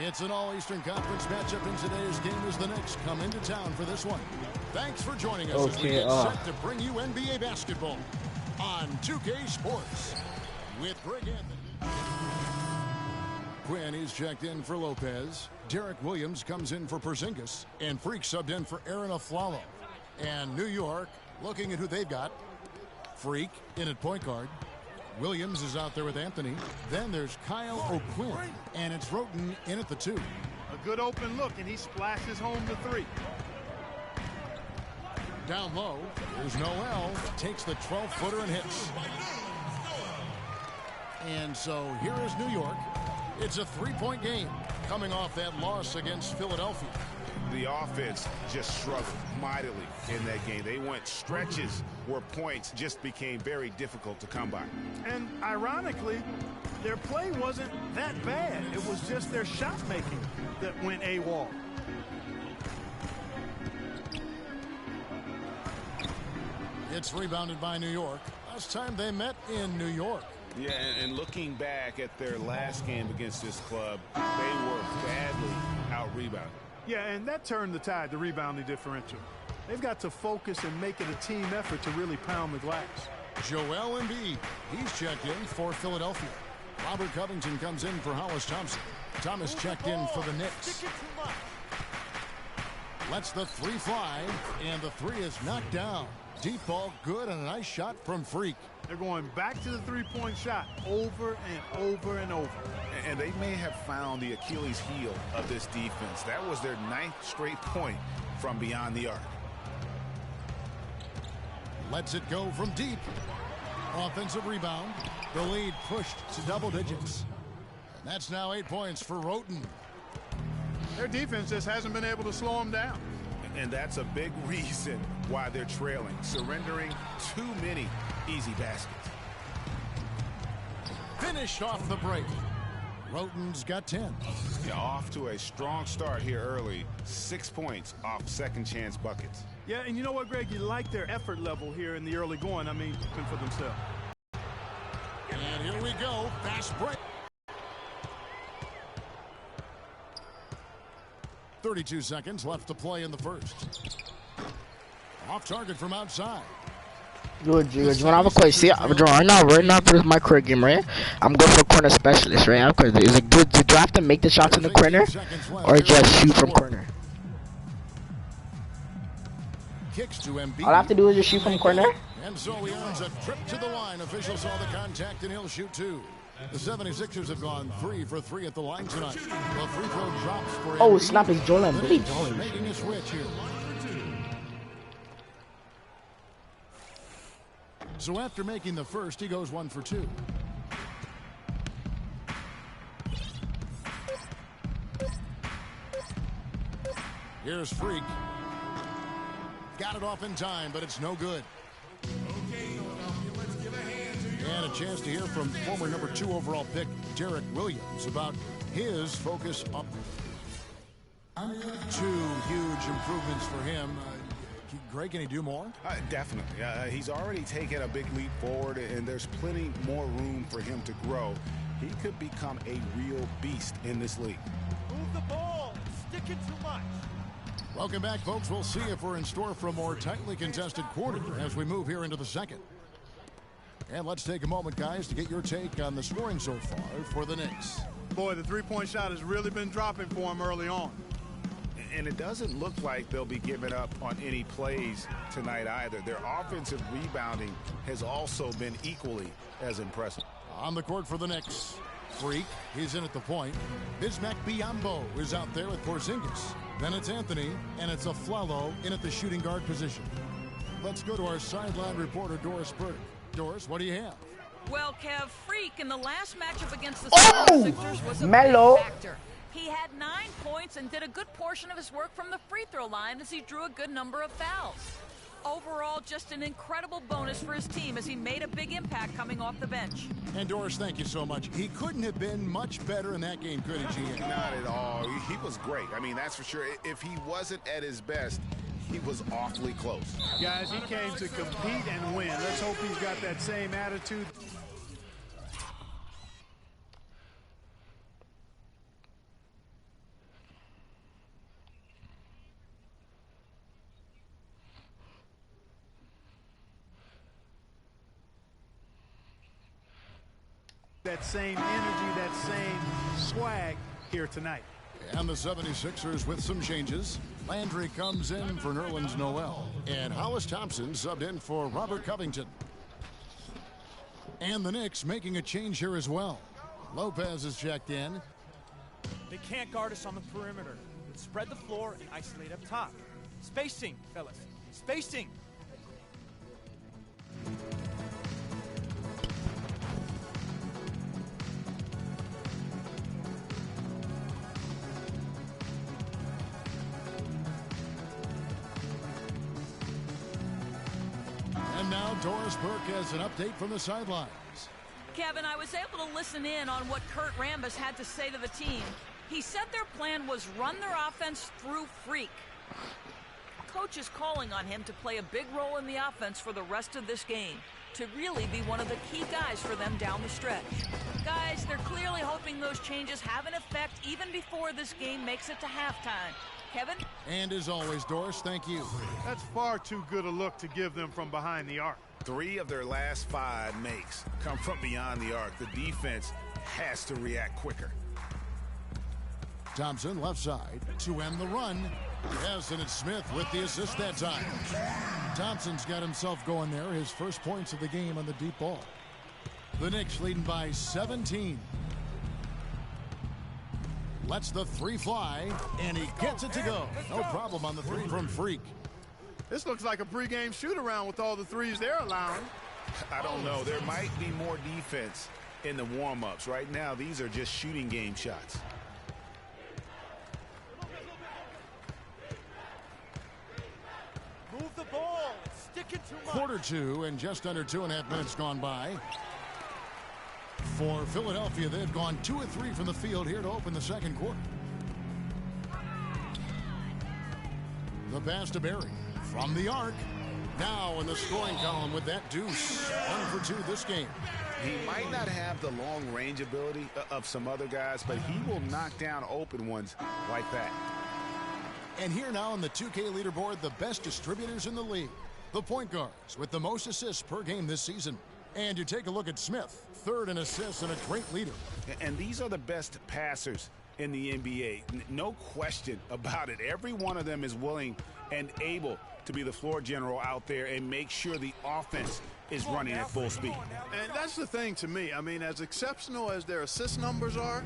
It's an all-Eastern Conference matchup in today's game as the Knicks come into town for this one. Thanks for joining us as we get set to bring you NBA basketball on 2K Sports with Greg Anthony. Quinn is checked in for Lopez. Derek Williams comes in for Porzingis. And Freak subbed in for Aaron Aflalo. And New York looking at who they've got. Freak in at point guard. Williams is out there with Anthony. Then there's Kyle O'Quinn. And it's Roten in at the 2. A good open look, and he splashes home the 3. Down low, there's Noel. Takes the 12-footer and hits. And so here is New York. It's a 3-point game coming off that loss against Philadelphia. The offense just struggled mightily in that game. They went stretches where points just became very difficult to come by. And ironically, their play wasn't that bad. It was just their shot making that went AWOL. It's rebounded by New York. Last time they met in New York. Yeah, and looking back at their last game against this club, they were badly out-rebounded. Yeah, and that turned the tide, the rebounding differential. They've got to focus and make it a team effort to really pound the glass. Joel Embiid, he's checked in for Philadelphia. Robert Covington comes in for Hollis Thompson. Thomas checked in for the Knicks. Lets the 3 fly, and the 3 is knocked down. Deep ball good, and a nice shot from Freak. They're going back to the 3-point shot over and over and over. And they may have found the Achilles heel of this defense. That was their 9th straight point from beyond the arc. Lets it go from deep. Offensive rebound. The lead pushed to double digits. And that's now 8 points for Roten. Their defense just hasn't been able to slow them down. And that's a big reason why they're trailing, surrendering too many easy baskets. Finished off the break. Roten's got 10. Yeah, off to a strong start here early. 6 points off second chance buckets. Yeah, and you know what, Greg? You like their effort level here in the early going. I mean, for themselves. And here we go. Fast break. 32 seconds left to play in the first. Off target from outside. Good, you want to have a question? See, right now for this my career game, right? I'm going for corner specialist, right? Because is it good? Do I have to make the shots in the corner, or just shoot from corner? Kicks to Embiid. All I have to do is just shoot from corner. And so he earns a trip to the line. Officials saw the contact, and he'll shoot 2. The 76ers have gone 3 for 3 at the line tonight. The free throw drops for Oh, Embiid. snap is Joel Embiid. Making a switch here. So after making the first, he goes 1 for 2. Here's Freak. Got it off in time, but it's no good. And a chance to hear from former number 2 overall pick Derek Williams about his focus up. 2 huge improvements for him. Greg, can he do more? Definitely. He's already taken a big leap forward, and there's plenty more room for him to grow. He could become a real beast in this league. Move the ball. Stick it too much. Welcome back, folks. We'll see if we're in store for a more tightly contested quarter as we move here into the second. And let's take a moment, guys, to get your take on the scoring so far for the Knicks. Boy, the 3-point shot has really been dropping for him early on. And it doesn't look like they'll be giving up on any plays tonight either. Their offensive rebounding has also been equally as impressive. On the court for the Knicks, Freak, he's in at the point. Bismack Biyombo is out there with Porzingis. Then it's Anthony, and it's Aflalo in at the shooting guard position. Let's go to our sideline reporter, Doris Burke. Doris, what do you have? Well, Kev, Freak in the last matchup against the 76ers was a Melo. big factor. He had 9 points and did a good portion of his work from the free throw line as he drew a good number of fouls. Overall, just an incredible bonus for his team as he made a big impact coming off the bench. And Doris, thank you so much. He couldn't have been much better in that game, could he, GA? Not at all. He was great. I mean, that's for sure. If he wasn't at his best, he was awfully close. Guys, he came to compete and win. Let's hope he's got that same attitude. that same energy, that same swag here tonight. And the 76ers with some changes. Landry comes in for Nerlens Noel. And Hollis Thompson subbed in for Robert Covington. And the Knicks making a change here as well. Lopez is checked in. They can't guard us on the perimeter. Let's spread the floor and isolate up top. Spacing, fellas. Spacing. And now Doris Burke has an update from the sidelines. Kevin, I was able to listen in on what Kurt Rambis had to say to the team. He said their plan was run their offense through Freak. Coach is calling on him to play a big role in the offense for the rest of this game, to really be one of the key guys for them down the stretch. Guys, they're clearly hoping those changes have an effect even before this game makes it to halftime. Kevin? And as always, Doris, thank you. That's far too good a look to give them from behind the arc. 3 of their last 5 makes come from beyond the arc. The defense has to react quicker. Thompson left side to end the run. Yes, and it's Smith with the assist that time. Thompson's got himself going there. His first points of the game on the deep ball. The Knicks leading by 17. Lets the 3 fly, and he gets it to go. No problem on the 3 from Freak. This looks like a pregame shoot-around with all the threes they're allowing. I don't know. There might be more defense in the warm-ups. Right now, these are just shooting game shots. Move the ball. Stick it too much. Quarter 2 and just under 2.5 minutes gone by. For Philadelphia, they've gone 2 of 3 from the field here to open the second quarter. The pass to Barry from the arc. Now in the scoring column with that deuce. 1 for 2 this game. He might not have the long range ability of some other guys, but he will knock down open ones like that. And here now on the 2K leaderboard, the best distributors in the league. The point guards with the most assists per game this season. And you take a look at Smith, 3rd in assists and a great leader. And these are the best passers in the NBA. No question about it. Every one of them is willing and able to be the floor general out there and make sure the offense is running at full speed. And that's the thing to me. I mean, as exceptional as their assist numbers are,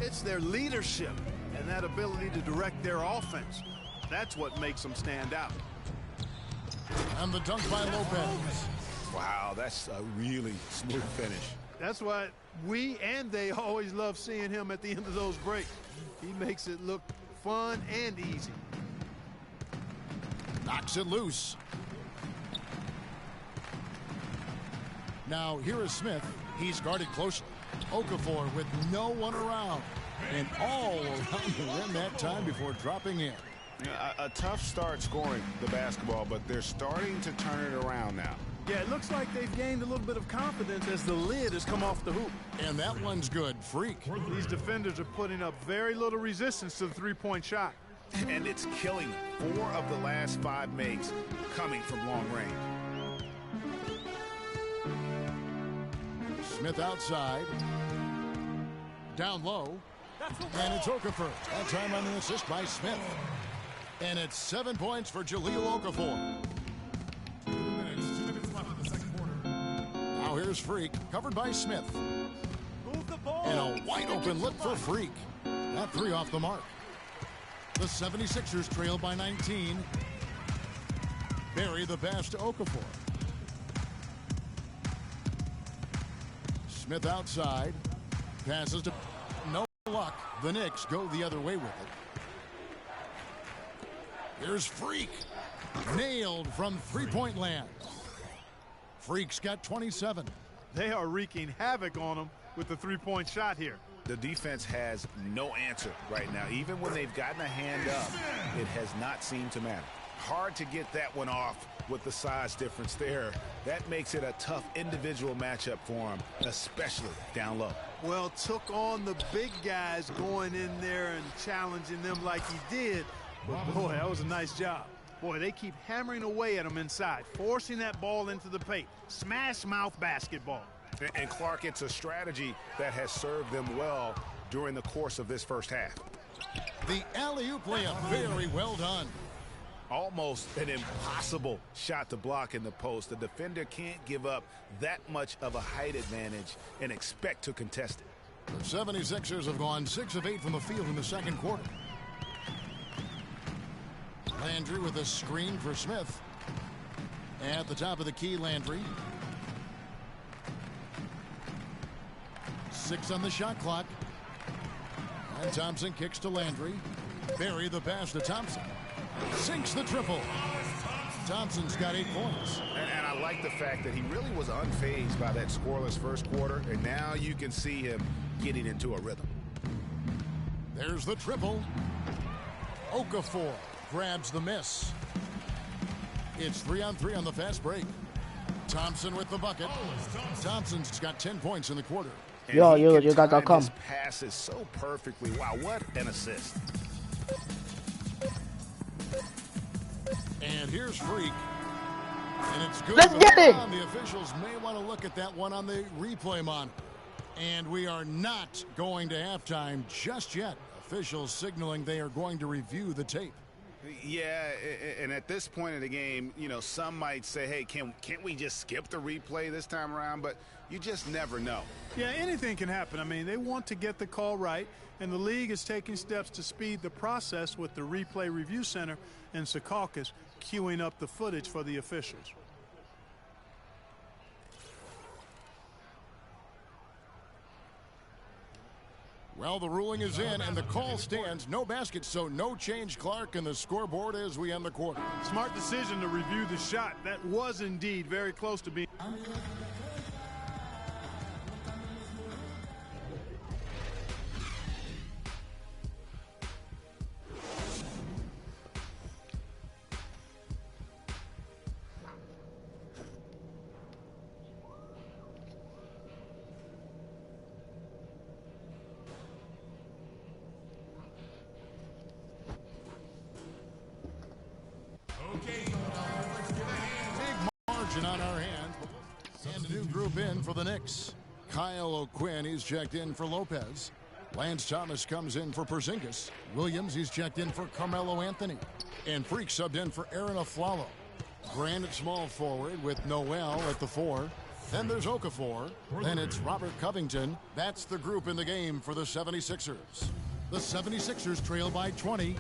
it's their leadership and that ability to direct their offense. That's what makes them stand out. And the dunk by Lopez. Wow, that's a really smooth finish. That's why we and they always love seeing him at the end of those breaks. He makes it look fun and easy. Knocks it loose. Now here is Smith. He's guarded closely. Okafor with no one around. And all around the rim that time before dropping in. A tough start scoring the basketball, but they're starting to turn it around now. Yeah, it looks like they've gained a little bit of confidence as the lid has come off the hoop. And that one's good. Freak. These defenders are putting up very little resistance to the three-point shot. And it's killing them. 4 of the last 5 makes coming from long range. Smith outside. Down low. And it's Okafor. That time on the assist by Smith. And it's 7 points for Jahlil Okafor. 2 minutes left in the second quarter. Now here's Freak, covered by Smith. Move the ball. And a wide open look for Freak. That 3 off the mark. The 76ers trail by 19. Barry the pass to Okafor. Smith outside. Passes to... No luck. The Knicks go the other way with it. Here's Freak. Nailed from three-point land. Freak's got 27. They are wreaking havoc on them with the three-point shot here. The defense has no answer right now. Even when they've gotten a hand up, it has not seemed to matter. Hard to get that one off with the size difference there. That makes it a tough individual matchup for him, especially down low. Well, took on the big guys going in there and challenging them like he did. But boy, that was a nice job. Boy, they keep hammering away at him inside, forcing that ball into the paint. Smash mouth basketball. And Clark, it's a strategy that has served them well during the course of this first half. The alley-oop layup, very well done. Almost an impossible shot to block in the post. The defender can't give up that much of a height advantage and expect to contest it. The 76ers have gone 6 of 8 from the field in the second quarter. Landry with a screen for Smith. At the top of the key, Landry. 6 on the shot clock. And Thompson kicks to Landry. Barry the pass to Thompson. Sinks the triple. Thompson's got 8 points. And I like the fact that he really was unfazed by that scoreless first quarter, and now you can see him getting into a rhythm. There's the triple. Okafor grabs the miss. It's 3-on-3 on the fast break. Thompson with the bucket. Thompson's got 10 points in the quarter. Yo, you got that come. This passes so perfectly. Wow, what an assist. And here's Freak. And it's good. Let's get it. The officials may want to look at that one on the replay monitor. And we are not going to halftime just yet. Officials signaling they are going to review the tape. Yeah, and at this point in the game, you know, some might say, hey, can't we just skip the replay this time around? But you just never know. Yeah, anything can happen. I mean, they want to get the call right, and the league is taking steps to speed the process with the Replay Review Center in Secaucus queuing up the footage for the officials. Well, the ruling is in, and the call stands. No basket, so no change, Clark, and the scoreboard as we end the quarter. Smart decision to review the shot. That was indeed very close to being. On our hands, and a new group in for the Knicks. Kyle O'Quinn, he's checked in for Lopez. Lance Thomas comes in for Porzingis. Williams, he's checked in for Carmelo Anthony. And Freak subbed in for Aaron Aflalo. Grant at small forward with Noel at the 4. Then there's Okafor. Then it's Robert Covington. That's the group in the game for the 76ers. The 76ers trail by 20.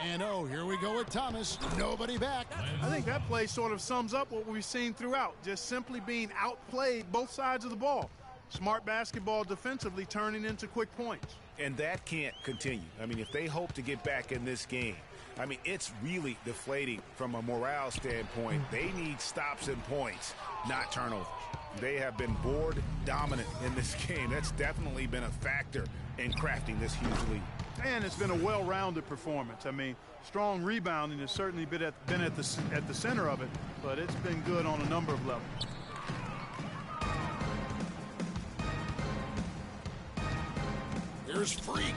And oh, here we go with Thomas. Nobody back. I think that play sort of sums up what we've seen throughout. Just simply being outplayed both sides of the ball. Smart basketball defensively turning into quick points. And that can't continue. I mean, if they hope to get back in this game, I mean, it's really deflating from a morale standpoint. They need stops and points, not turnovers. They have been board dominant in this game. That's definitely been a factor in crafting this huge lead. And it's been a well-rounded performance. I mean, strong rebounding has certainly been at the center of it, but it's been good on a number of levels. Here's Freak.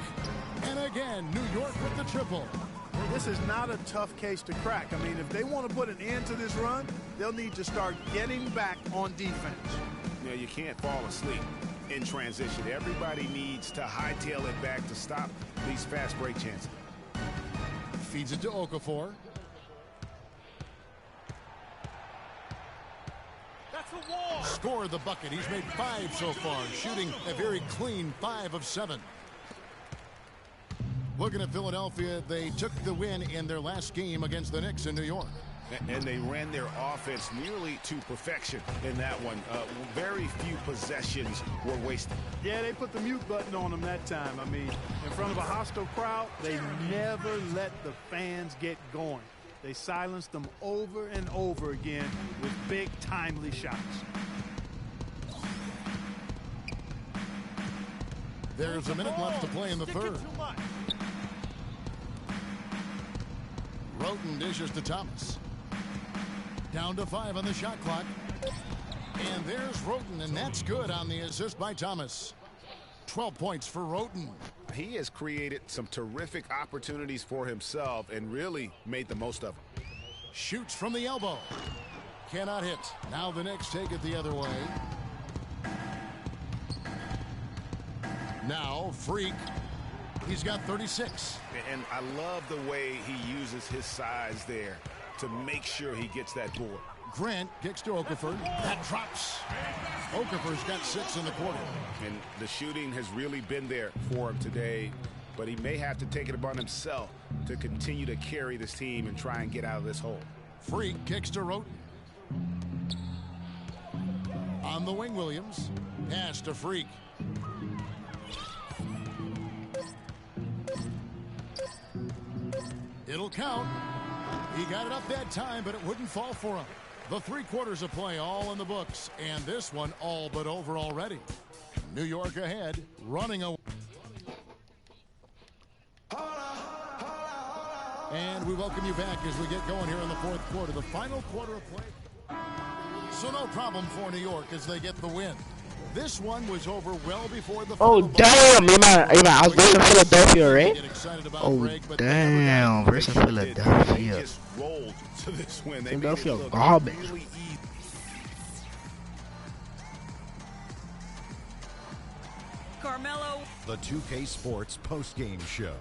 And again, New York with the triple. This is not a tough case to crack. I mean, if they want to put an end to this run, they'll need to start getting back on defense. You know, you can't fall asleep in transition. Everybody needs to hightail it back to stop these fast break chances. Feeds it to Okafor. That's a wall. Scored the bucket. He's made 5 so far, shooting a very clean 5 of 7. Looking at Philadelphia, they took the win in their last game against the Knicks in New York. And they ran their offense nearly to perfection in that one. Very few possessions were wasted. Yeah, they put the mute button on them that time. I mean, in front of a hostile crowd, they never let the fans get going. They silenced them over and over again with big, timely shots. There's a minute left to play in the third. Roten dishes to Thomas. Down to 5 on the shot clock. And there's Roten, and that's good on the assist by Thomas. 12 points for Roten. He has created some terrific opportunities for himself and really made the most of them. Shoots from the elbow. cannot hit. Now the Knicks take it the other way. Now Freak. He's got 36. And I love the way he uses his size there to make sure he gets that board. Grant kicks to Okafor. That drops. Okafor's got 6 in the quarter. And the shooting has really been there for him today, but he may have to take it upon himself to continue to carry this team and try and get out of this hole. Freak kicks to Roten. On the wing, Williams. Pass to Freak. It'll count. He got it up that time, but it wouldn't fall for him. The 3 quarters of play all in the books, and this one all but over already. New York ahead, running away. And we welcome you back as we get going here in the 4th quarter, the final quarter of play. So no problem for New York as they get the win. This one was over well before the Oh damn, I was versus Philadelphia, right? Oh damn, versus Philadelphia. Philadelphia garbage. Carmelo. The 2K Sports post-game show.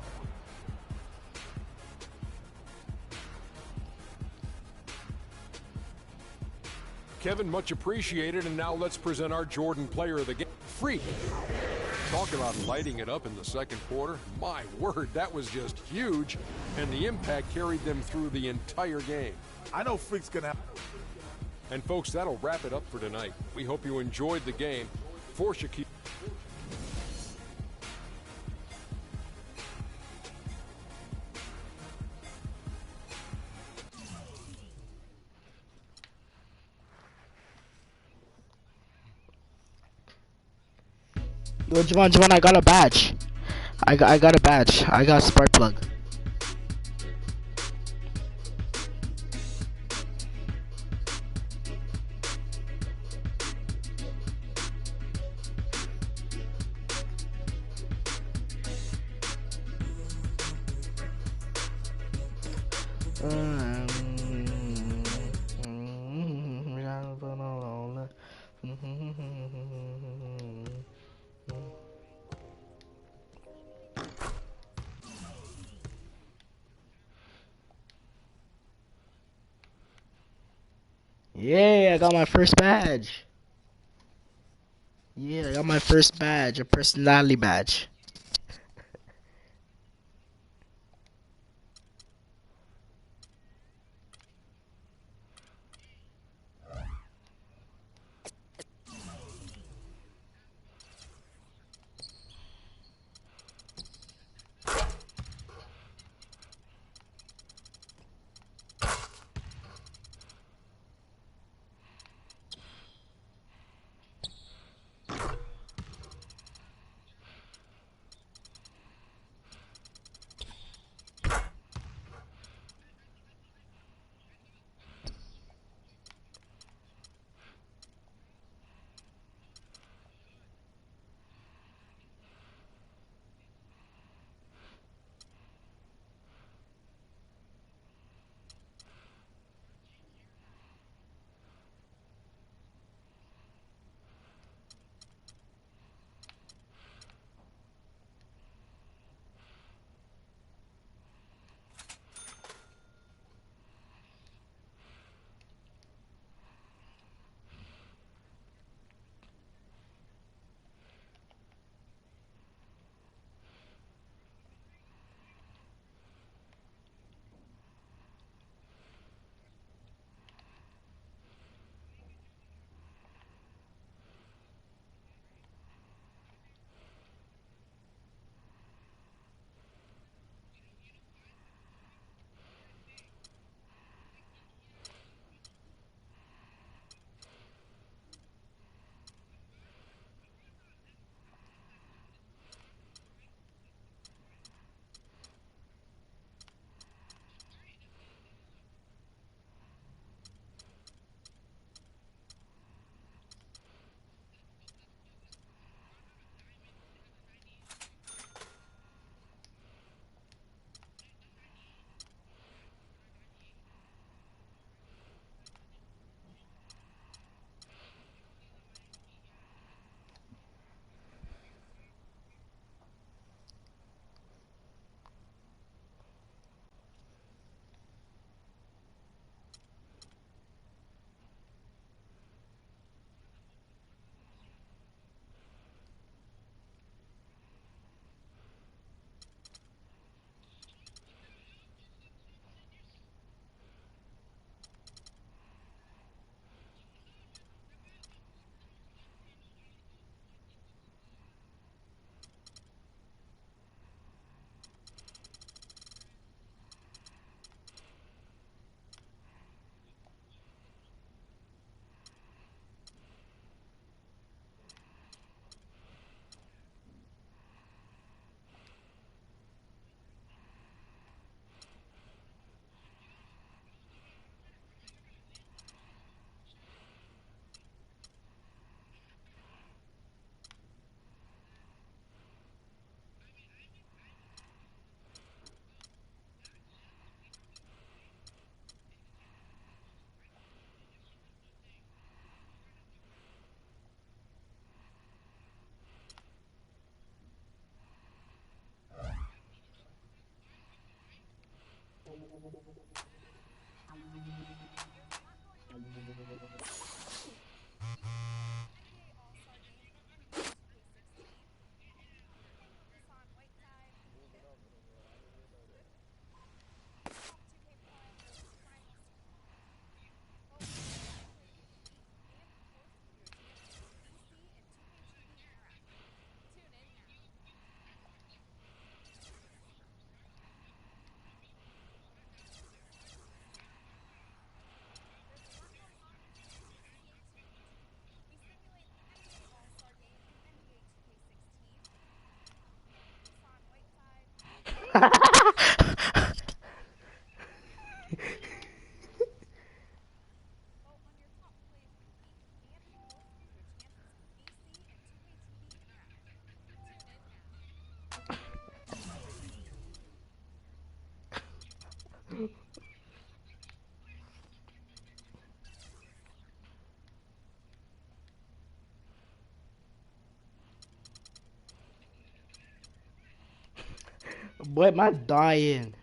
Kevin, much appreciated, and now let's present our Jordan player of the game, Freak. Talk about lighting it up in the 2nd quarter. My word, that was just huge, and the impact carried them through the entire game. I know Freak's gonna. And folks, that'll wrap it up for tonight. We hope you enjoyed the game. For Shaquille. Yo, Javon, I got a badge. I got a badge. I got a spark plug. Yeah, I got my first badge. Yeah, I got my first badge, a personality badge. Boy, am I dying?